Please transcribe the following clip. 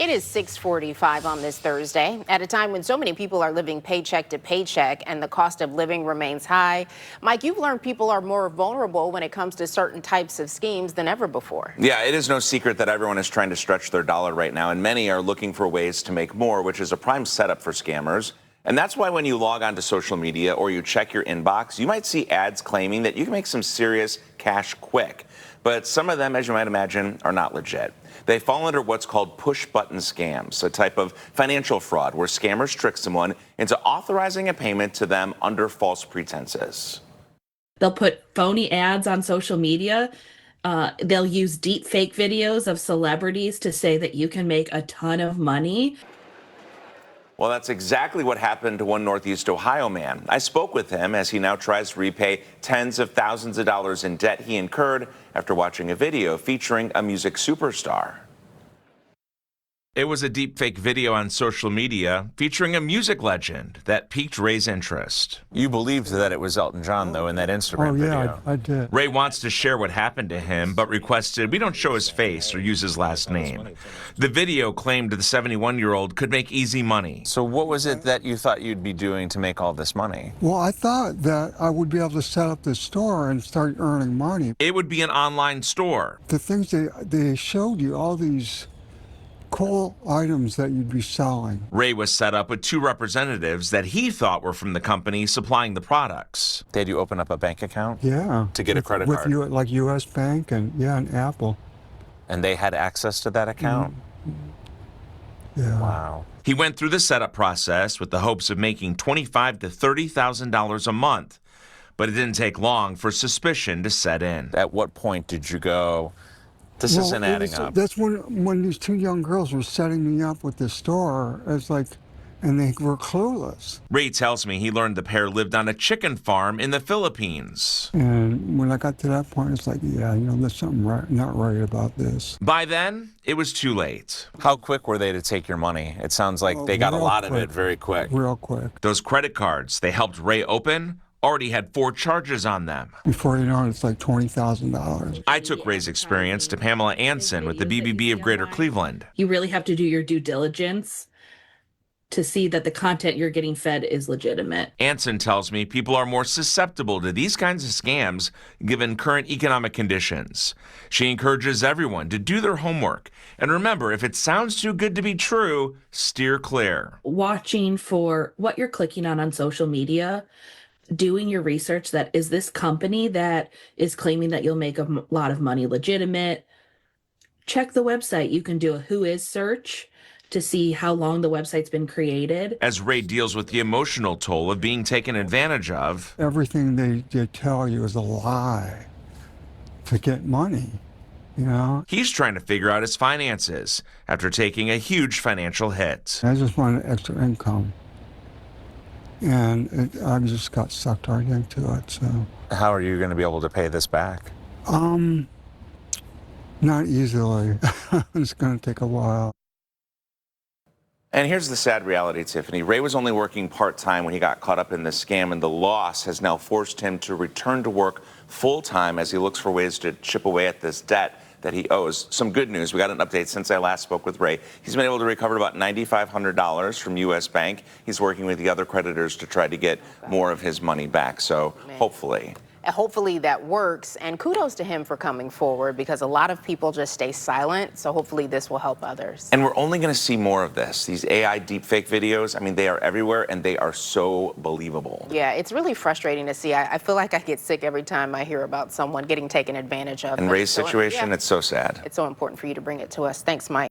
It is 6:45 on this Thursday, at a time when so many people are living paycheck to paycheck and the cost of living remains high. Mike, you've learned people are more vulnerable when it comes to certain types of schemes than ever before. Yeah, it is no secret that everyone is trying to stretch their dollar right now, and many are looking for ways to make more, which is a prime setup for scammers. And that's why when you log onto social media or you check your inbox, you might see ads claiming that you can make some serious cash quick. But some of them, as you might imagine, are not legit. They fall under what's called push-button scams, a type of financial fraud where scammers trick someone into authorizing a payment to them under false pretenses. They'll put phony ads on social media. They'll use deepfake videos of celebrities to say that you can make a ton of money. Well, that's exactly what happened to one Northeast Ohio man. I spoke with him as he now tries to repay tens of thousands of dollars in debt he incurred after watching a video featuring a music superstar. It was a deepfake video on social media featuring a music legend that piqued Ray's interest. You believed that it was Elton John, though, in that Instagram video. I did. Ray wants to share what happened to him, but requested we don't show his face or use his last name. The video claimed the 71-year-old could make easy money. So what was it that you thought you'd be doing to make all this money? Well, I thought that I would be able to set up this store and start earning money. It would be an online store. The things they showed you, all these cool items that you'd be selling. Ray was set up with two representatives that he thought were from the company supplying the products. Did you open up a bank account? Yeah. To get a credit card? With like U.S. Bank and Apple. And they had access to that account? Yeah. Wow. He went through the setup process with the hopes of making $25,000 to $30,000 a month, but it didn't take long for suspicion to set in. At what point did you go, this isn't adding up? That's when these two young girls were setting me up with this store. It's like, and they were clueless. Ray tells me he learned the pair lived on a chicken farm in the Philippines. And when I got to that point, it's like, yeah, there's something not right about this. By then, it was too late. How quick were they to take your money? It sounds like they got a lot of it very quick. Real quick. Those credit cards they helped Ray open already had 4 charges on them. Before you know it, it's like $20,000. I took Ray's experience to Pamela Anson with the BBB of Greater Cleveland. You really have to do your due diligence to see that the content you're getting fed is legitimate. Anson tells me people are more susceptible to these kinds of scams given current economic conditions. She encourages everyone to do their homework. And remember, if it sounds too good to be true, steer clear. Watching for what you're clicking on social media, doing your research that is this company that is claiming that you'll make a lot of money legitimate. Check the website. You can do a who is search to see how long the website's been created. As Ray deals with the emotional toll of being taken advantage of. Everything they tell you is a lie to get money, He's trying to figure out his finances after taking a huge financial hit. I just wanted extra income. And I just got sucked right into it, so. How are you going to be able to pay this back? Not easily. It's going to take a while. And here's the sad reality, Tiffany. Ray was only working part-time when he got caught up in this scam, and the loss has now forced him to return to work full-time as he looks for ways to chip away at this debt that he owes. Some good news. We got an update since I last spoke with Ray. He's been able to recover about $9,500 from U.S. Bank. He's working with the other creditors to try to get more of his money back. So hopefully that works. And kudos to him for coming forward, because a lot of people just stay silent. So hopefully this will help others. And we're only going to see more of this. These AI deepfake videos, they are everywhere and they are so believable. Yeah, it's really frustrating to see. I feel like I get sick every time I hear about someone getting taken advantage of. In Ray's situation, it's so sad. It's so important for you to bring it to us. Thanks, Mike.